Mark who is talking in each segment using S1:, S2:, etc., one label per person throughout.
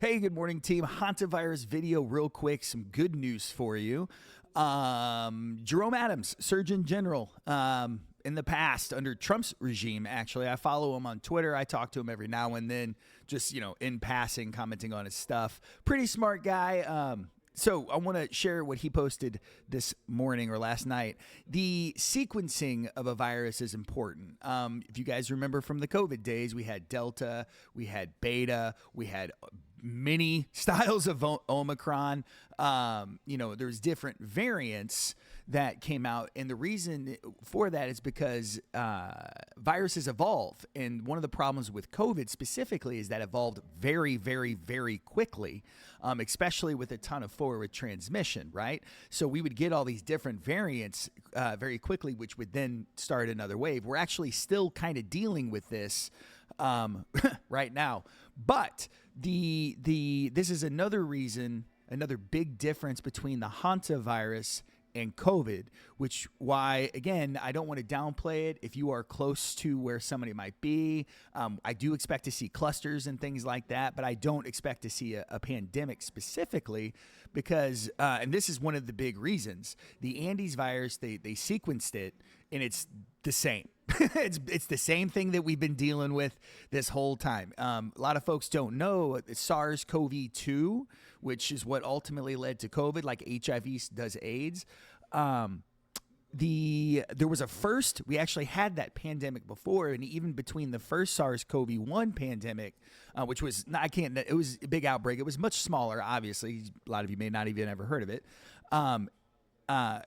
S1: Hey, good morning, team. Hantavirus video, real quick. Some good news for you. Jerome Adams, Surgeon General, in the past under Trump's regime, actually, I follow him on Twitter. I talk to him every now and then, just in passing, commenting on his stuff. Pretty smart guy. So I want to share what he posted this morning or last night. The sequencing of a virus is important. If you guys remember from the COVID days, we had Delta, we had Beta, we had many styles of Omicron. There's different variants that came out, and the reason for that is because viruses evolve, and one of the problems with COVID specifically is that evolved very, very, very quickly, especially with a ton of forward transmission, right? So we would get all these different variants very quickly, which would then start another wave. We're actually still kind of dealing with this right now, but this is another reason, another big difference between the Hantavirus and COVID, which why, again, I don't want to downplay it. If you are close to where somebody might be, I do expect to see clusters and things like that, but I don't expect to see a pandemic specifically because, and this is one of the big reasons, the Andes virus, they sequenced it and it's the same. It's the same thing that we've been dealing with this whole time. A lot of folks don't know SARS-CoV-2, which is what ultimately led to COVID, like HIV does AIDS. There was a first, we actually had that pandemic before, and even between the first SARS-CoV-1 pandemic, which was, it was a big outbreak. It was much smaller, obviously. A lot of you may not even ever heard of it.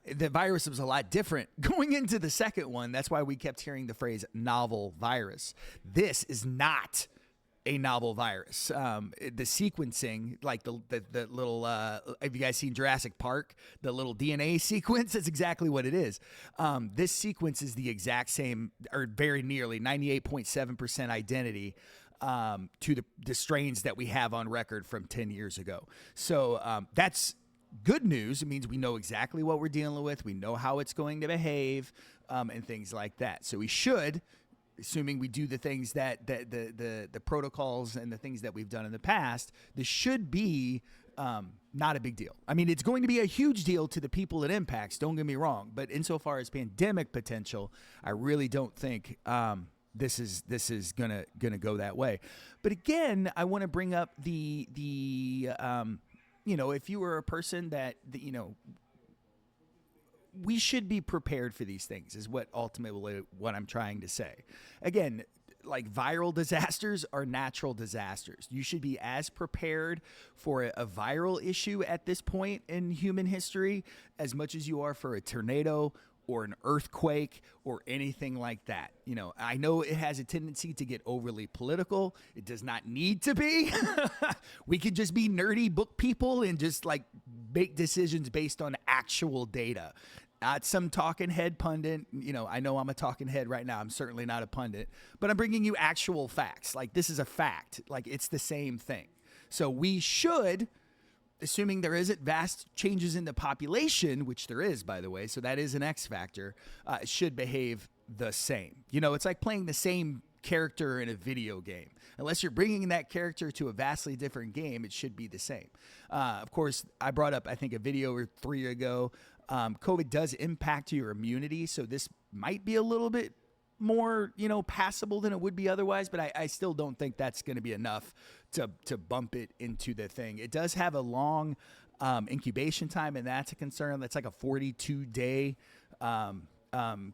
S1: The virus was a lot different going into the second one. That's why we kept hearing the phrase novel virus. This is not a novel virus. The sequencing, like the little, have you guys seen Jurassic Park? The little DNA sequence, that's exactly what it is. This sequence is the exact same, or very nearly 98.7% identity to the strains that we have on record from 10 years ago. So that's good news. It means we know exactly what we're dealing with. We know how it's going to behave, and things like that. So we should, assuming we do the things that the protocols and the things that we've done in the past, this should be not a big deal. I mean, it's going to be a huge deal to the people it impacts. Don't get me wrong, but insofar as pandemic potential, I really don't think this is gonna go that way. But again, I want to bring up the if you were a person that we should be prepared for these things is what ultimately what I'm trying to say. Again, like viral disasters are natural disasters. You should be as prepared for a viral issue at this point in human history as much as you are for a tornado or an earthquake or anything like that. I know it has a tendency to get overly political. It does not need to be. We could just be nerdy book people and just like make decisions based on actual data. Not some talking head pundit. I know I'm a talking head right now. I'm certainly not a pundit, but I'm bringing you actual facts. Like this is a fact. Like it's the same thing. So we should, assuming there isn't vast changes in the population, which there is, by the way, so that is an X factor, it should behave the same. It's like playing the same character in a video game. Unless you're bringing that character to a vastly different game, it should be the same. Of course, I brought up, I think, a video or 3 ago. COVID does impact your immunity, so this might be a little bit more, passable than it would be otherwise, but I still don't think that's going to be enough to bump it into the thing. It does have a long incubation time, and that's a concern. That's like a 42-day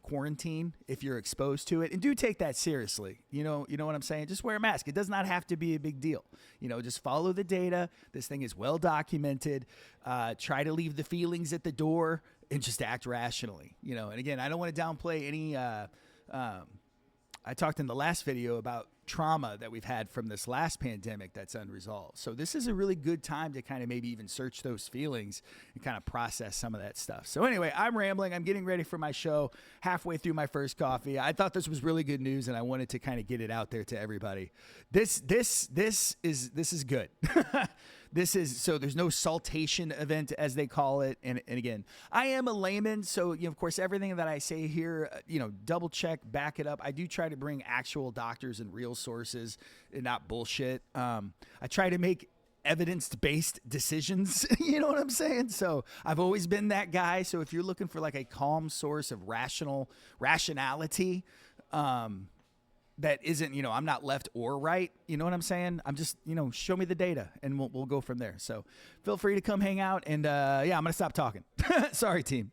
S1: quarantine if you're exposed to it, and do take that seriously. You know what I'm saying? Just wear a mask. It does not have to be a big deal. Just follow the data. This thing is well documented. Try to leave the feelings at the door and just act rationally. And again, I don't want to downplay any. I talked in the last video about trauma that we've had from this last pandemic that's unresolved. So this is a really good time to kind of maybe even search those feelings and kind of process some of that stuff. So anyway, I'm rambling. I'm getting ready for my show, halfway through my first coffee. I thought this was really good news, and I wanted to kind of get it out there to everybody. This is good. So there's no saltation event, as they call it. And again, I am a layman, so of course everything that I say here, double check, back it up. I do try to bring actual doctors and real sources and not bullshit. I try to make evidence-based decisions. You know what I'm saying? So I've always been that guy. So if you're looking for like a calm source of rationality, that isn't, I'm not left or right. You know what I'm saying? I'm just, show me the data and we'll go from there. So feel free to come hang out and, I'm going to stop talking. Sorry, team.